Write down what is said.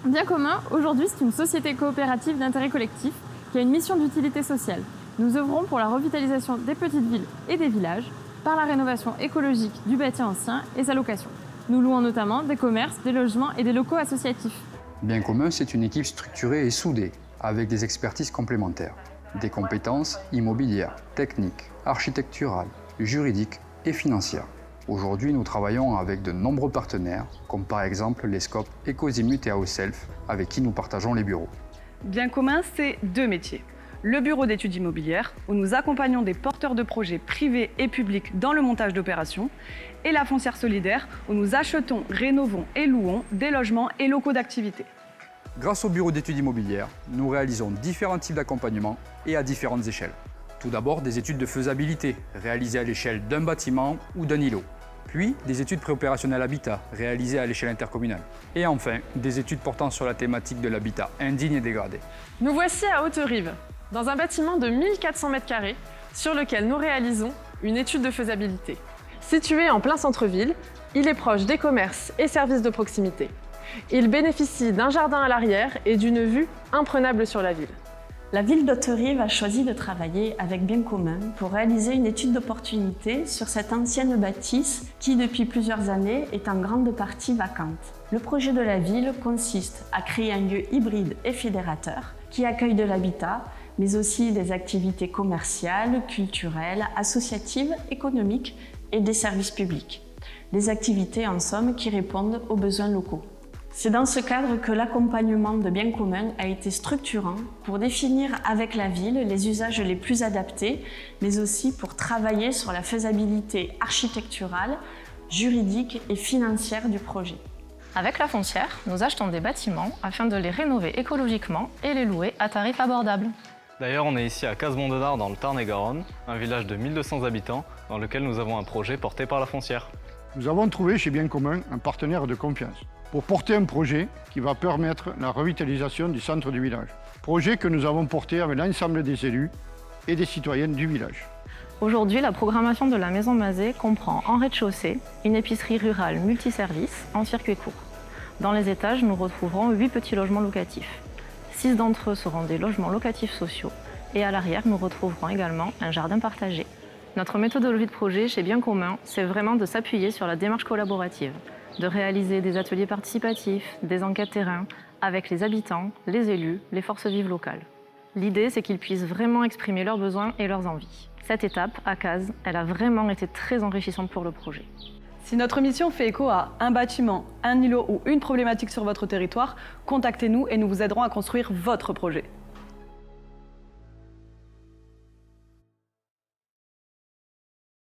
Bien commun, aujourd'hui, c'est une société coopérative d'intérêt collectif qui a une mission d'utilité sociale. Nous œuvrons pour la revitalisation des petites villes et des villages par la rénovation écologique du bâti ancien et sa location. Nous louons notamment des commerces, des logements et des locaux associatifs. Bien commun, c'est une équipe structurée et soudée, avec des expertises complémentaires, des compétences immobilières, techniques, architecturales, juridiques et financières. Aujourd'hui, nous travaillons avec de nombreux partenaires, comme par exemple les Scopes Ecozimut et Houself, avec qui nous partageons les bureaux. Bien commun, c'est 2 métiers. Le bureau d'études immobilières, où nous accompagnons des porteurs de projets privés et publics dans le montage d'opérations, et la foncière solidaire, où nous achetons, rénovons et louons des logements et locaux d'activité. Grâce au bureau d'études immobilières, nous réalisons différents types d'accompagnement et à différentes échelles. Tout d'abord, des études de faisabilité, réalisées à l'échelle d'un bâtiment ou d'un îlot. Puis, des études préopérationnelles habitat, réalisées à l'échelle intercommunale. Et enfin, des études portant sur la thématique de l'habitat indigne et dégradé. Nous voici à Haute-Rive, dans un bâtiment de 1400 m², sur lequel nous réalisons une étude de faisabilité. Situé en plein centre-ville, il est proche des commerces et services de proximité. Il bénéficie d'un jardin à l'arrière et d'une vue imprenable sur la ville. La ville d'Haute-Rive a choisi de travailler avec Bien commun pour réaliser une étude d'opportunité sur cette ancienne bâtisse qui, depuis plusieurs années, est en grande partie vacante. Le projet de la ville consiste à créer un lieu hybride et fédérateur qui accueille de l'habitat, mais aussi des activités commerciales, culturelles, associatives, économiques et des services publics. Des activités, en somme, qui répondent aux besoins locaux. C'est dans ce cadre que l'accompagnement de Bien commun a été structurant pour définir avec la ville les usages les plus adaptés, mais aussi pour travailler sur la faisabilité architecturale, juridique et financière du projet. Avec la foncière, nous achetons des bâtiments afin de les rénover écologiquement et les louer à tarif abordable. D'ailleurs, on est ici à Casemont-Denard dans le Tarn-et-Garonne, un village de 1200 habitants dans lequel nous avons un projet porté par la foncière. Nous avons trouvé chez Bien commun un partenaire de confiance pour porter un projet qui va permettre la revitalisation du centre du village. Projet que nous avons porté avec l'ensemble des élus et des citoyens du village. Aujourd'hui, la programmation de la Maison Mazet comprend en rez-de-chaussée une épicerie rurale multiservice en circuit court. Dans les étages, nous retrouverons 8 petits logements locatifs. 6 d'entre eux seront des logements locatifs sociaux et à l'arrière, nous retrouverons également un jardin partagé. Notre méthodologie de projet chez Bien commun, c'est vraiment de s'appuyer sur la démarche collaborative, de réaliser des ateliers participatifs, des enquêtes terrain avec les habitants, les élus, les forces vives locales. L'idée, c'est qu'ils puissent vraiment exprimer leurs besoins et leurs envies. Cette étape, à Cazes, elle a vraiment été très enrichissante pour le projet. Si notre mission fait écho à un bâtiment, un îlot ou une problématique sur votre territoire, contactez-nous et nous vous aiderons à construire votre projet.